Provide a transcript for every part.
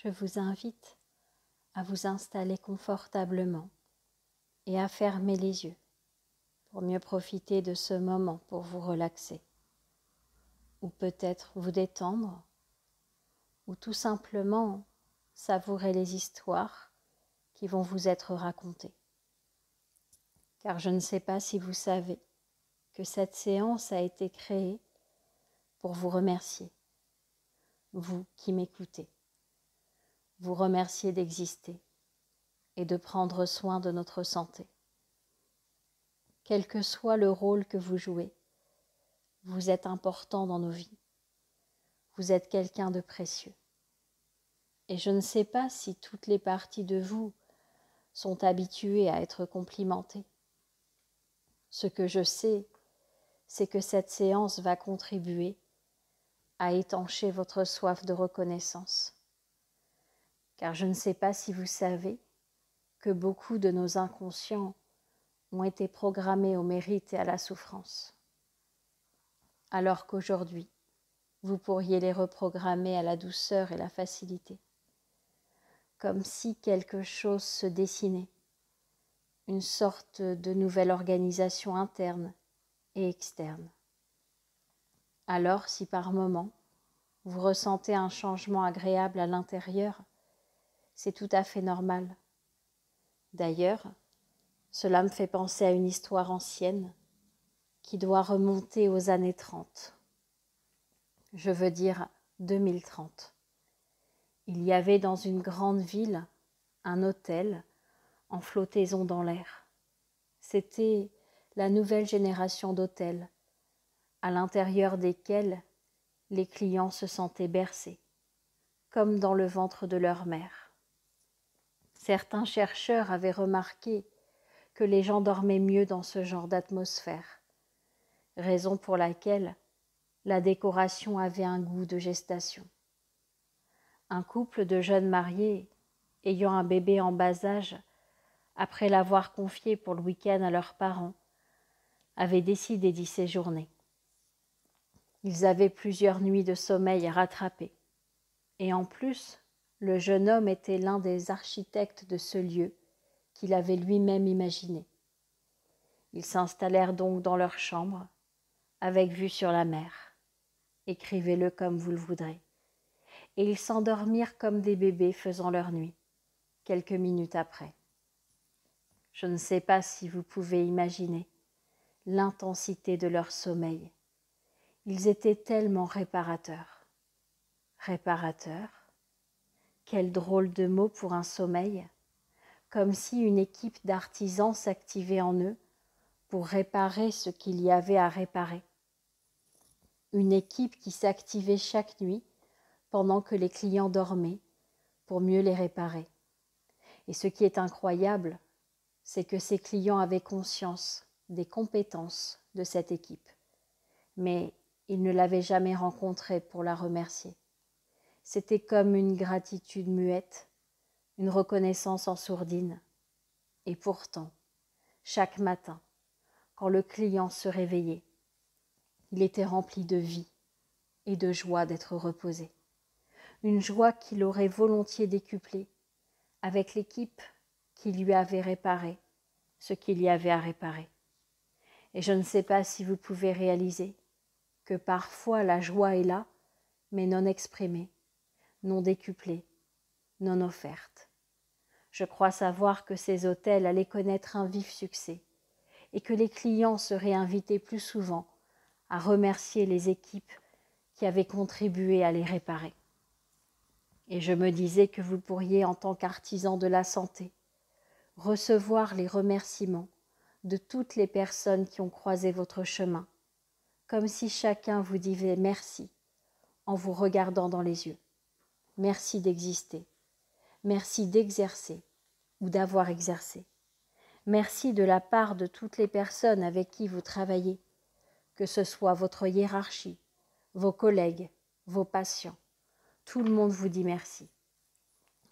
je vous invite à vous installer confortablement et à fermer les yeux pour mieux profiter de ce moment pour vous relaxer, ou peut-être vous détendre, ou tout simplement savourer les histoires qui vont vous être racontées. Car je ne sais pas si vous savez que cette séance a été créée pour vous remercier, vous qui m'écoutez, vous remercier d'exister et de prendre soin de notre santé. Quel que soit le rôle que vous jouez, vous êtes important dans nos vies. Vous êtes quelqu'un de précieux. Et je ne sais pas si toutes les parties de vous sont habituées à être complimentées. Ce que je sais, c'est que cette séance va contribuer à étancher votre soif de reconnaissance. Car je ne sais pas si vous savez que beaucoup de nos inconscients ont été programmés au mérite et à la souffrance. Alors qu'aujourd'hui, vous pourriez les reprogrammer à la douceur et la facilité. Comme si quelque chose se dessinait, une sorte de nouvelle organisation interne et externe. Alors, si par moment, vous ressentez un changement agréable à l'intérieur, c'est tout à fait normal. D'ailleurs, cela me fait penser à une histoire ancienne qui doit remonter aux années 30. Je veux dire 2030. Il y avait dans une grande ville un hôtel en flottaison dans l'air. C'était la nouvelle génération d'hôtels, à l'intérieur desquels les clients se sentaient bercés, comme dans le ventre de leur mère. Certains chercheurs avaient remarqué que les gens dormaient mieux dans ce genre d'atmosphère, raison pour laquelle la décoration avait un goût de gestation. Un couple de jeunes mariés, ayant un bébé en bas âge, après l'avoir confié pour le week-end à leurs parents, avait décidé d'y séjourner. Ils avaient plusieurs nuits de sommeil à rattraper. Et en plus, le jeune homme était l'un des architectes de ce lieu qu'il avait lui-même imaginé. Ils s'installèrent donc dans leur chambre, avec vue sur la mer. Écrivez-le comme vous le voudrez. Et ils s'endormirent comme des bébés faisant leur nuit, quelques minutes après. Je ne sais pas si vous pouvez imaginer l'intensité de leur sommeil. Ils étaient tellement réparateurs. Réparateurs ? Quel drôle de mot pour un sommeil, comme si une équipe d'artisans s'activait en eux pour réparer ce qu'il y avait à réparer. Une équipe qui s'activait chaque nuit pendant que les clients dormaient pour mieux les réparer. Et ce qui est incroyable, c'est que ces clients avaient conscience des compétences de cette équipe, mais ils ne l'avaient jamais rencontrée pour la remercier. C'était comme une gratitude muette, une reconnaissance en sourdine. Et pourtant, chaque matin, quand le client se réveillait, il était rempli de vie et de joie d'être reposé. Une joie qu'il aurait volontiers décuplée avec l'équipe qui lui avait réparé ce qu'il y avait à réparer. Et je ne sais pas si vous pouvez réaliser que parfois la joie est là, mais non exprimée, non décuplée, non offerte. Je crois savoir que ces hôtels allaient connaître un vif succès et que les clients seraient invités plus souvent à remercier les équipes qui avaient contribué à les réparer. Et je me disais que vous pourriez, en tant qu'artisan de la santé, recevoir les remerciements de toutes les personnes qui ont croisé votre chemin, comme si chacun vous disait merci en vous regardant dans les yeux. Merci d'exister, merci d'exercer ou d'avoir exercé. Merci de la part de toutes les personnes avec qui vous travaillez, que ce soit votre hiérarchie, vos collègues, vos patients. Tout le monde vous dit merci.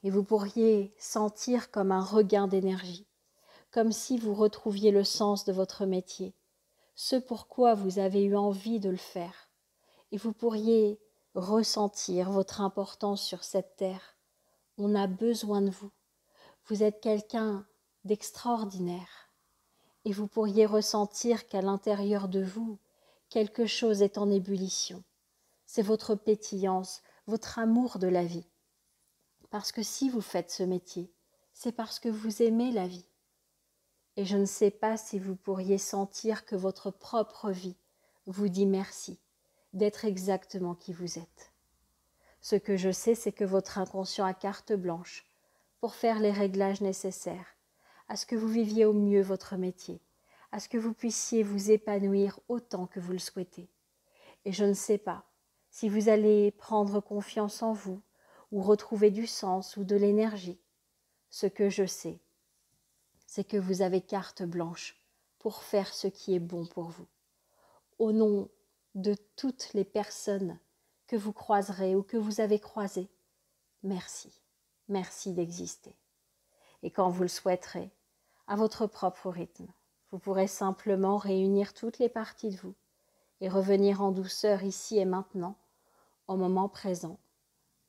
Et vous pourriez sentir comme un regain d'énergie, comme si vous retrouviez le sens de votre métier, ce pourquoi vous avez eu envie de le faire. Et vous pourriez ressentir votre importance sur cette terre On a besoin de vous. Vous êtes quelqu'un d'extraordinaire. Et vous pourriez ressentir qu'à l'intérieur de vous, quelque chose est en ébullition. C'est votre pétillance, votre amour de la vie. Parce que si vous faites ce métier, c'est parce que vous aimez la vie. Et je ne sais pas si vous pourriez sentir que votre propre vie vous dit merci d'être exactement qui vous êtes. Ce que je sais, c'est que votre inconscient a carte blanche pour faire les réglages nécessaires à ce que vous viviez au mieux votre métier, à ce que vous puissiez vous épanouir autant que vous le souhaitez. Et je ne sais pas si vous allez prendre confiance en vous, ou retrouver du sens ou de l'énergie. Ce que je sais, c'est que vous avez carte blanche pour faire ce qui est bon pour vous. Au nom de toutes les personnes que vous croiserez ou que vous avez croisées, merci, merci d'exister. Et quand vous le souhaiterez, à votre propre rythme, vous pourrez simplement réunir toutes les parties de vous et revenir en douceur ici et maintenant, au moment présent,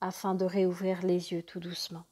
afin de réouvrir les yeux tout doucement.